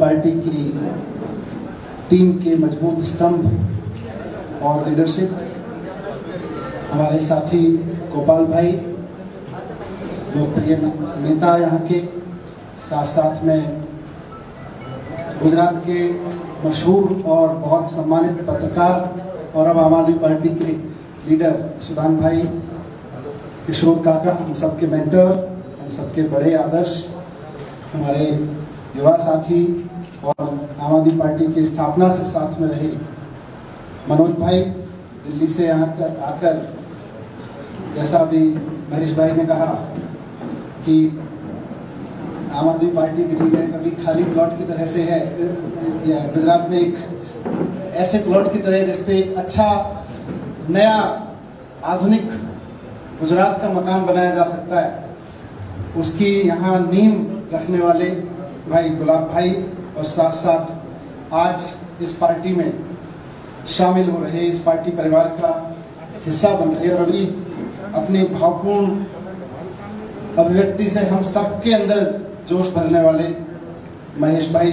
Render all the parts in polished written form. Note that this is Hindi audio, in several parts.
पार्टी की टीम के मजबूत स्तंभ और लीडरशिप हमारे साथी गोपाल भाई, लोकप्रिय नेता यहाँ के, साथ साथ में गुजरात के मशहूर और बहुत सम्मानित पत्रकार और अब आम आदमी पार्टी के लीडर सुदान भाई, किशोर काका, हम सबके मेंटर, हम सबके बड़े आदर्श, हमारे युवा साथी और आम आदमी पार्टी की स्थापना से साथ में रहे मनोज भाई, दिल्ली से यहाँ आकर, जैसा अभी महेश भाई ने कहा कि आम आदमी पार्टी दिल्ली में कभी खाली प्लॉट की तरह से है, या गुजरात में एक ऐसे प्लॉट की तरह जिसपे एक अच्छा नया आधुनिक गुजरात का मकान बनाया जा सकता है, उसकी यहाँ नींव रखने वाले भाई गुलाब भाई और साथ साथ आज इस पार्टी में शामिल हो रहे, इस पार्टी परिवार का हिस्सा बन रहे और अभी अपनी भावपूर्ण अभिव्यक्ति से हम सबके अंदर जोश भरने वाले महेश भाई।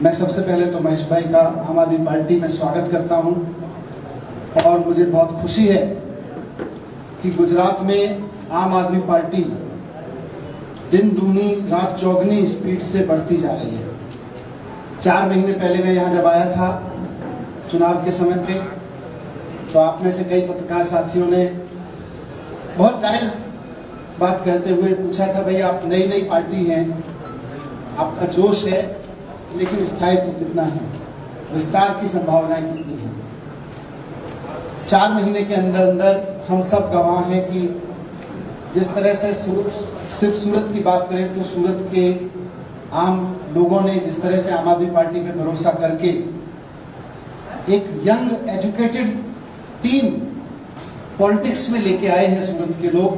मैं सबसे पहले तो महेश भाई का आम आदमी पार्टी में स्वागत करता हूं और मुझे बहुत खुशी है कि गुजरात में आम आदमी पार्टी दिन दूनी रात चौगनी स्पीड से बढ़ती जा रही है। 4 महीने पहले मैं यहाँ जब आया था चुनाव के समय पे, तो आप में से कई पत्रकार साथियों ने बहुत जायज बात करते हुए पूछा था, भाई आप नई पार्टी हैं, आपका जोश है, लेकिन स्थायित्व कितना है, विस्तार की संभावनाएं कितनी है। 4 महीने के अंदर अंदर हम सब गवाह हैं कि जिस तरह से सिर्फ सूरत की बात करें तो सूरत के आम लोगों ने जिस तरह से आम आदमी पार्टी पे भरोसा करके एक यंग एजुकेटेड टीम पॉलिटिक्स में लेके आए हैं सूरत के लोग,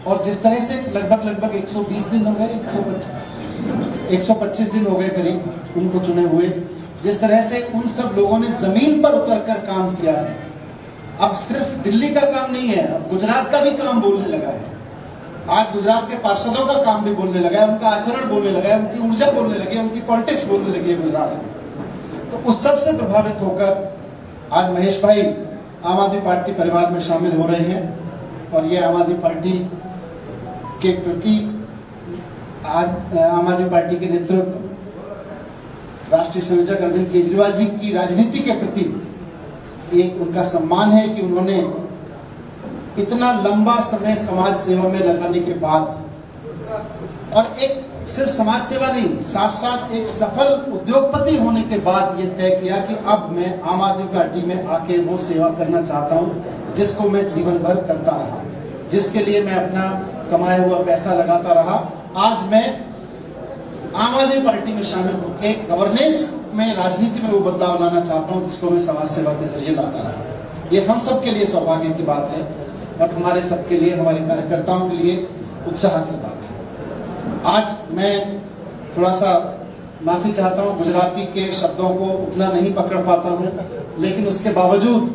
और जिस तरह से लगभग 120 दिन हो गए, 125 दिन हो गए करीब उनको चुने हुए, जिस तरह से उन सब लोगों ने जमीन पर उतरकर काम किया है। अब सिर्फ दिल्ली का काम नहीं है, अब गुजरात का भी काम बोलने लगा है। आज गुजरात के पार्षदों का काम भी बोलने लगा है, उनका आचरण बोलने लगा है, उनकी ऊर्जा बोलने लगी है, उनकी पॉलिटिक्स बोलने लगी है गुजरात में। तो उस सब से प्रभावित होकर आज महेश भाई आम आदमी पार्टी परिवार में शामिल हो रहे हैं और ये आम आदमी पार्टी के प्रति आम आदमी पार्टी के नेतृत्व राष्ट्रीय संयोजक अरविंद केजरीवाल जी की राजनीति के प्रति एक उनका सम्मान है कि उन्होंने इतना लंबा समय समाज सेवा में लगाने के बाद, और एक सिर्फ समाज सेवा नहीं, साथ साथ एक सफल उद्योगपति होने के बाद ये तय किया कि अब मैं आम आदमी पार्टी में आके वो सेवा करना चाहता हूँ जिसको मैं जीवन भर करता रहा, जिसके लिए मैं अपना कमाया हुआ पैसा लगाता रहा। आज मैं आम आदमी पार्टी में शामिल होकर गवर्नेंस में, राजनीति में वो बदलाव लाना चाहता हूँ जिसको मैं समाज सेवा के जरिए लाता रहा। ये हम सबके लिए सौभाग्य की बात है और हमारे सबके लिए, हमारे कार्यकर्ताओं के लिए उत्साह की बात है। आज मैं थोड़ा सा माफी चाहता हूँ, गुजराती के शब्दों को उतना नहीं पकड़ पाता हूँ, लेकिन उसके बावजूद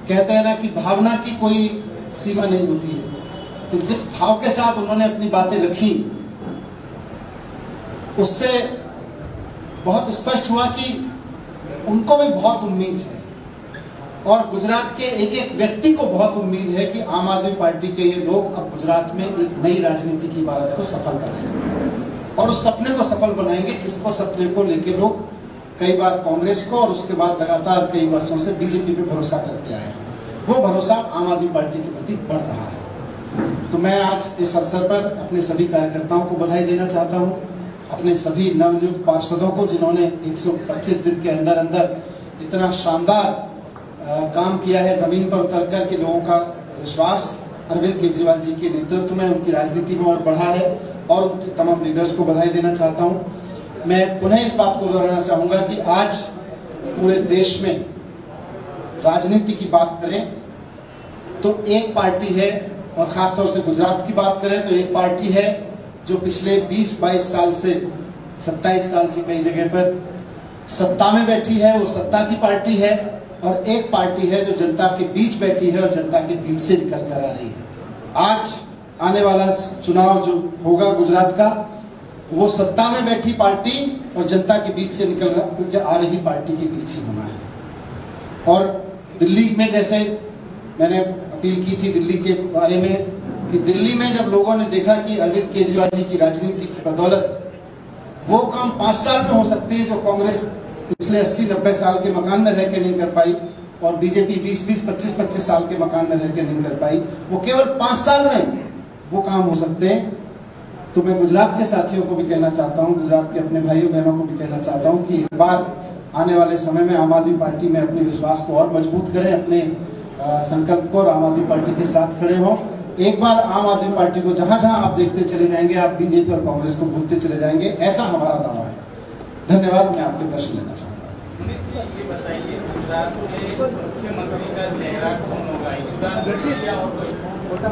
कहते हैं ना कि भावना की कोई सीमा नहीं होती है, तो जिस भाव के साथ उन्होंने अपनी बातें रखी उससे बहुत स्पष्ट हुआ कि उनको भी बहुत उम्मीद है और गुजरात के एक एक व्यक्ति को बहुत उम्मीद है कि आम आदमी पार्टी के ये लोग अब गुजरात में एक नई राजनीति की इबारत को सफल बनाएंगे और उस सपने को सफल बनाएंगे जिसको सपने को लेके लोग कई बार कांग्रेस को और उसके बाद लगातार कई वर्षों से बीजेपी पे भरोसा करते आए हैं। वो भरोसा आम आदमी पार्टी के प्रति बढ़ रहा है। तो मैं आज इस अवसर पर अपने सभी कार्यकर्ताओं को बधाई देना चाहता हूँ, अपने सभी नवनियुक्त पार्षदों को जिन्होंने 125 दिन के अंदर अंदर इतना शानदार काम किया है, जमीन पर उतर कर के लोगों का विश्वास अरविंद केजरीवाल जी के नेतृत्व में उनकी राजनीति में और बढ़ा है, और उनके तमाम लीडर्स को बधाई देना चाहता हूं। मैं पुनः इस बात को दोहराना चाहूंगा कि आज पूरे देश में राजनीति की बात करें तो एक पार्टी है, और खासतौर से गुजरात की बात करें तो एक पार्टी है जो पिछले 20-22 साल से, 27 साल से कई जगह पर सत्ता में बैठी है, वो सत्ता की पार्टी है, और एक पार्टी है जो जनता के बीच बैठी है और जनता के बीच से निकल कर आ रही है। आज आने वाला चुनाव जो होगा गुजरात का, वो सत्ता में बैठी पार्टी और जनता के बीच से निकल क्योंकि आ रही पार्टी के बीच ही होना है। और दिल्ली में जैसे मैंने अपील की थी दिल्ली के बारे में कि दिल्ली में जब लोगों ने देखा कि अरविंद केजरीवाल जी की राजनीति की बदौलत वो काम 5 साल में हो सकते हैं जो कांग्रेस पिछले 80-90 साल के मकान में रह के नहीं कर पाई और बीजेपी 20-20, 25-25 साल के मकान में रह के नहीं कर पाई, वो केवल 5 साल में वो काम हो सकते हैं। तो मैं गुजरात के साथियों को भी कहना चाहता हूँ, गुजरात के अपने भाइयों बहनों को भी कहना चाहता हूँ कि एक बार आने वाले समय में आम आदमी पार्टी में अपने विश्वास को और मजबूत करें, अपने संकल्प को और आम आदमी पार्टी के साथ खड़े हों। एक बार आम आदमी पार्टी को जहां जहां आप देखते चले जाएंगे, आप बीजेपी और कांग्रेस को भूलते चले जाएंगे, ऐसा हमारा दावा है। धन्यवाद। मैं आपके प्रश्न लेना चाहूंगा। ये बताइए, गुजरात में मुख्यमंत्री का चेहरा कौन होगा? इस बार क्या होगा?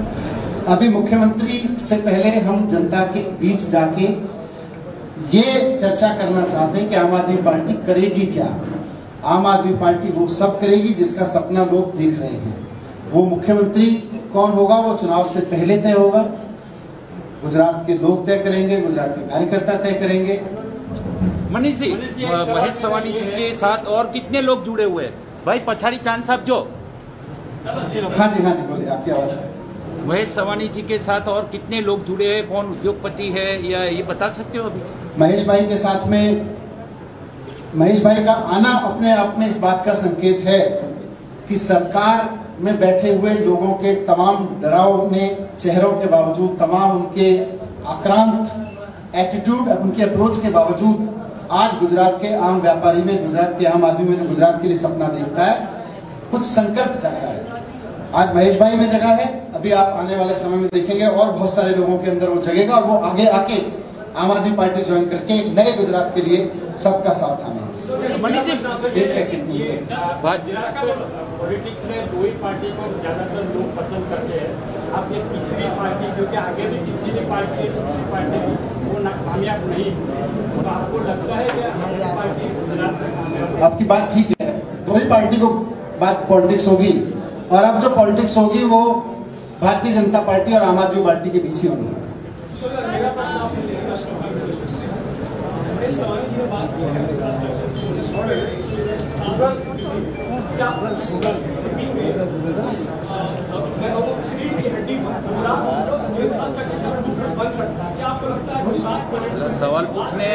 अभी मुख्यमंत्री से पहले हम जनता के बीच जाके ये चर्चा करना चाहते हैं कि आम आदमी पार्टी करेगी क्या। आम आदमी पार्टी वो सब करेगी जिसका सपना लोग देख रहे हैं। वो मुख्यमंत्री कौन होगा वो चुनाव से पहले तय होगा, गुजरात के लोग तय करेंगे, गुजरात के कार्यकर्ता तय करेंगे। मनीष जी, महेश सवानी जी के साथ और कितने लोग जुड़े हुए हैं? भाई पछाड़ी चांद साहब जो हाँ जी बोलिए, आपकी आवाज है। महेश सवानी जी के साथ और कितने लोग जुड़े हैं? कौन उद्योगपति है या ये बता सकते हो अभी? महेश भाई के साथ में महेश भाई का आना अपने आप में इस बात का संकेत है कि सरकार में बैठे हुए लोगों के तमाम डरावने चेहरों के बावजूद, तमाम उनके आक्रांत एटीट्यूड, उनके अप्रोच के बावजूद आज गुजरात के आम व्यापारी में, गुजरात के आम आदमी में जो गुजरात के लिए सपना देखता है, कुछ संकल्प जग रहा है। आज महेश भाई में जगह है, अभी आप आने वाले समय में देखेंगे और बहुत सारे लोगों के अंदर वो जगेगा और वो आगे आके आम आदमी पार्टी ज्वाइन करके एक नए गुजरात के लिए सबका साथ आने। एक सेकंड, पॉलिटिक्स में दो ही पार्टी को ज्यादातर लोग पसंद करते हैं। आप ये तीसरी पार्टी, क्योंकि आगे भी जितनी पार्टी है तीसरी पार्टी वो कामयाब नहीं, तो आपको लगता है कि पार्टी गुजरात में कामयाब? आपकी बात ठीक है, दो ही पार्टी को बात पॉलिटिक्स होगी और अब जो पॉलिटिक्स होगी वो भारतीय जनता पार्टी और आम आदमी पार्टी के बीच ही होगी। सवाल पूछने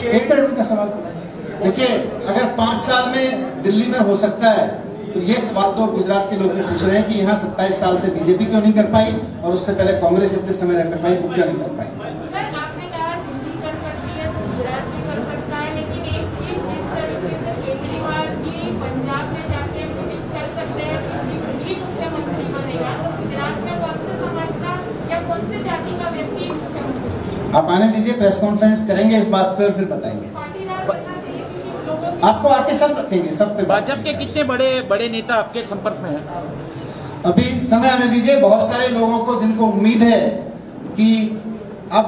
एक मिनट का सवाल। देखिए, अगर 5 साल में दिल्ली में हो सकता है तो ये सवाल तो गुजरात के लोग पूछ रहे हैं कि यहाँ 27 साल से बीजेपी क्यों नहीं कर पाई और उससे पहले कांग्रेस इतने समय रह कर पाई, वो क्यों नहीं कर पाई। आपने कहा दिल्ली कर सकती है तो गुजरात भी कर सकता है, लेकिन एक चीज जिस तरीके से केजरीवाल जी पंजाब में जाके प्रेडिक्ट कर सकते हैं कि मुख्यमंत्री बनेगा, तो गुजरात में कौन से समाज का या कौन से जाति का व्यक्ति मुख्यमंत्री? आप आने दीजिए, प्रेस कॉन्फ्रेंस करेंगे इस बात पर, फिर बताएंगे। पाटीदार बनना चाहिए क्योंकि लोगों आपको आके सब रखेंगे, सब पे बात भाजपा के कितने बड़े नेता आपके संपर्क में हैं? अभी समय आने दीजिए। बहुत सारे लोगों को जिनको उम्मीद है कि अब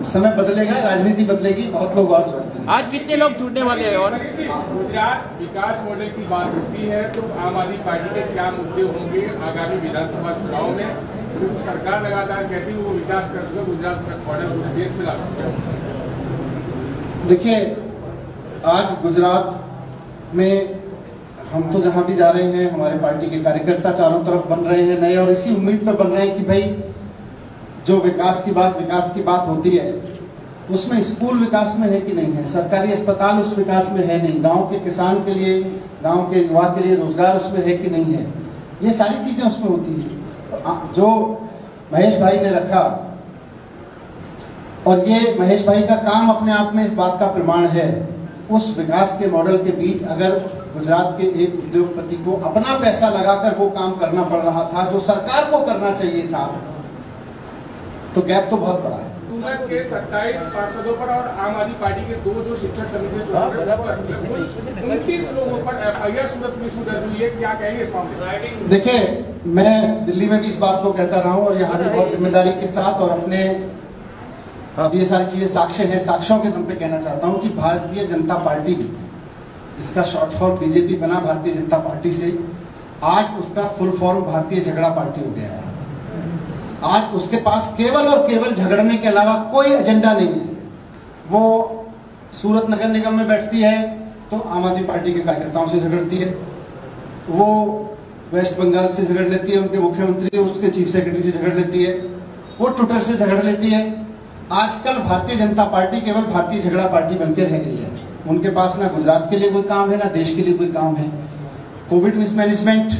समय बदलेगा, राजनीति बदलेगी, बहुत लोग और जुड़ते हैं। आज कितने लोग जुड़ने वाले हैं? और गुजरात विकास मॉडल की बात होती है तो आम आदमी पार्टी के क्या मुद्दे होंगे आगामी विधानसभा चुनाव में? क्योंकि सरकार लगातार कहती है वो विकास कर सके, गुजरात का मॉडल पूरे देश में ला सकते हैं। देखिए, आज गुजरात में हम तो जहां भी जा रहे हैं, हमारे पार्टी के कार्यकर्ता चारों तरफ बन रहे हैं नए, और इसी उम्मीद पे बन रहे हैं कि भाई जो विकास की बात होती है उसमें स्कूल विकास में है कि नहीं है, सरकारी अस्पताल उस विकास में है नहीं, गांव के किसान के लिए, गांव के युवा के लिए रोजगार उसमें है कि नहीं है, ये सारी चीजें उसमें होती हैं। तो जो महेश भाई ने रखा, और ये महेश भाई का काम अपने आप में इस बात का प्रमाण है, उस विकास के मॉडल के बीच अगर गुजरात के एक उद्योगपति को अपना पैसा लगाकर वो काम करना पड़ रहा था जो सरकार को करना चाहिए था, तो गैप तो बहुत बड़ा है। सूरत के 27 पार्षदों पर और आम आदमी पार्टी के 2 जो शिक्षक समिति चुनाव 29 लोगों पर एफआईआर सूरत पुलिस में दर्ज हुई है, क्या कहेंगे इस मामले में? देखिए, मैं दिल्ली में भी इस बात को कहता रहा हूँ और यहाँ भी बहुत जिम्मेदारी के साथ और अपने, अब ये सारी चीजें साक्ष्य हैं, साक्ष्यों के दम पे कहना चाहता हूँ कि भारतीय जनता पार्टी, इसका शॉर्ट फॉर्म बीजेपी बना, भारतीय जनता पार्टी से आज उसका फुल फॉर्म भारतीय झगड़ा पार्टी हो गया है। आज उसके पास केवल और केवल झगड़ने के अलावा कोई एजेंडा नहीं है। वो सूरत नगर निगम में बैठती है तो आम आदमी पार्टी के कार्यकर्ताओं से झगड़ती है, वो वेस्ट बंगाल से झगड़ लेती है, उनके मुख्यमंत्री उसके चीफ सेक्रेटरी से झगड़ लेती है, वो ट्विटर से झगड़ लेती है। आजकल भारतीय जनता पार्टी केवल भारतीय झगड़ा पार्टी बनकर रह गई है। उनके पास ना गुजरात के लिए कोई काम है, ना देश के लिए कोई काम है। कोविड मिसमैनेजमेंट,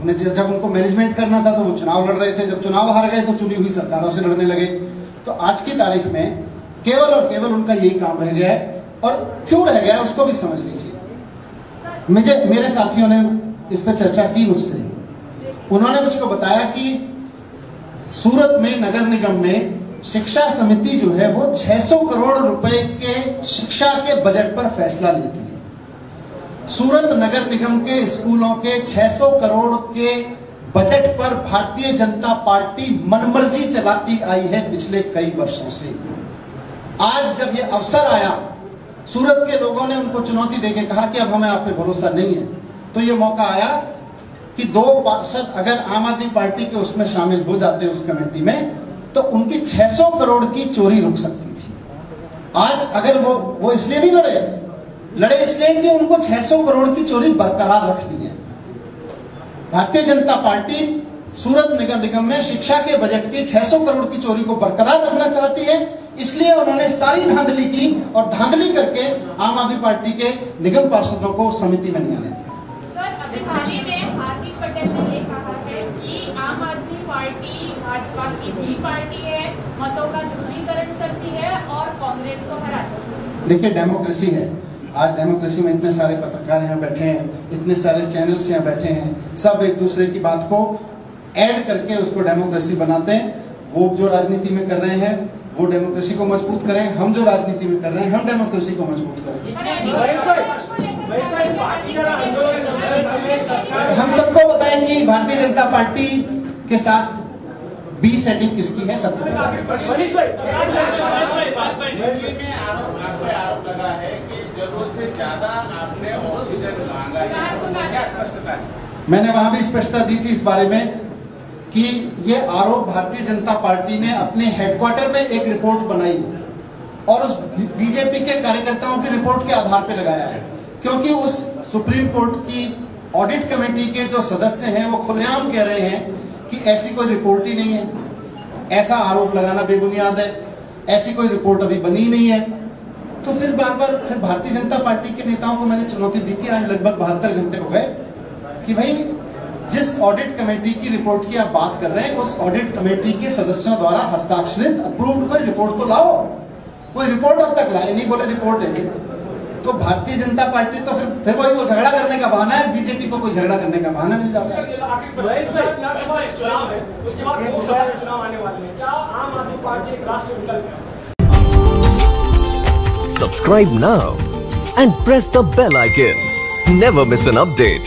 उन्हें जब उनको मैनेजमेंट करना था तो वो चुनाव लड़ रहे थे, जब चुनाव हार गए तो चुनी हुई सरकारों से लड़ने लगे। तो आज की तारीख में केवल और केवल उनका यही काम रह गया है। और क्यों रह गया है उसको भी समझ लीजिए। मेरे साथियों ने इस पर चर्चा की मुझसे, उन्होंने मुझको बताया कि सूरत में नगर निगम में शिक्षा समिति जो है वो 600 करोड़ रुपए के शिक्षा के बजट पर फैसला लेती है। सूरत नगर निगम के स्कूलों के 600 करोड़ के बजट पर भारतीय जनता पार्टी मनमर्जी चलाती आई है पिछले कई वर्षों से। आज जब ये अवसर आया, सूरत के लोगों ने उनको चुनौती देके कहा कि अब हमें आप पे भरोसा नहीं है, तो ये मौका आया कि 2 पार्षद अगर आम आदमी पार्टी के उसमें शामिल हो जाते उस कमेटी में, तो उनकी 600 करोड़ की चोरी रुक सकती थी। आज अगर वो इसलिए नहीं लड़े इसलिए कि उनको 600 करोड़ की चोरी बरकरार रखनी है। भारतीय जनता पार्टी सूरत नगर निगम में शिक्षा के बजट की 600 करोड़ की चोरी को बरकरार रखना चाहती है, इसलिए उन्होंने सारी धांधली की और धांधली करके आम आदमी पार्टी के निगम पार्षदों को समिति में नहीं आने दिया। सर, अभी हाल ही में हार्दिक पटेल ने ये कहा है कि आम आदमी पार्टी भाजपा की भी पार्टी है, मतों का ध्रुवीकरण करती है और कांग्रेस को हराती है। देखिए, डेमोक्रेसी है। आज डेमोक्रेसी में इतने सारे पत्रकार यहाँ बैठे हैं, इतने सारे चैनल्स यहाँ बैठे हैं, सब एक दूसरे की बात को ऐड करके उसको डेमोक्रेसी बनाते हैं। वो जो राजनीति में कर रहे हैं वो डेमोक्रेसी को मजबूत करें, हम जो राजनीति में कर रहे हैं हम डेमोक्रेसी को मजबूत करें। हम सबको बताएं कि भारतीय जनता पार्टी के साथ बी सेटिंग किसकी है, सबको पता है। आरोप लगा है कि जरूरत से ज्यादा आपने ऑक्सीजन मांगा है, क्या स्पष्टता है? मैंने वहां भी स्पष्टता दी थी इस बारे में कि ये आरोप भारतीय जनता पार्टी ने अपने हेडक्वार्टर में एक रिपोर्ट बनाई और उस बीजेपी के कार्यकर्ताओं की रिपोर्ट के आधार पर लगाया है, क्योंकि उस सुप्रीम कोर्ट की ऑडिट कमेटी के जो सदस्य हैं वो खुलेआम कह रहे हैं कि ऐसी कोई रिपोर्ट ही नहीं है, ऐसा आरोप लगाना बेबुनियाद है, ऐसी कोई रिपोर्ट अभी बनी नहीं है। तो फिर फिर भारतीय जनता पार्टी के नेताओं को मैंने चुनौती दी थी, आज लगभग 72 घंटे हो गए, कि भाई जिस ऑडिट कमेटी की रिपोर्ट की आप बात कर रहे हैं उस ऑडिट कमेटी के सदस्यों द्वारा हस्ताक्षरित अप्रूव्ड कोई रिपोर्ट तो लाओ। कोई रिपोर्ट अब तक लाए नहीं, बोले रिपोर्ट है जी। तो भारतीय जनता पार्टी तो फिर वही वो झगड़ा करने का बहाना है, बीजेपी को कोई झगड़ा करने का बहाना नहीं जाता है। चुनाव है, उसके बाद लोकसभा चुनाव आने वाले हैं, क्या आम आदमी पार्टी एक राष्ट्र विकल्प है? Subscribe now and press the bell icon. Never miss an update.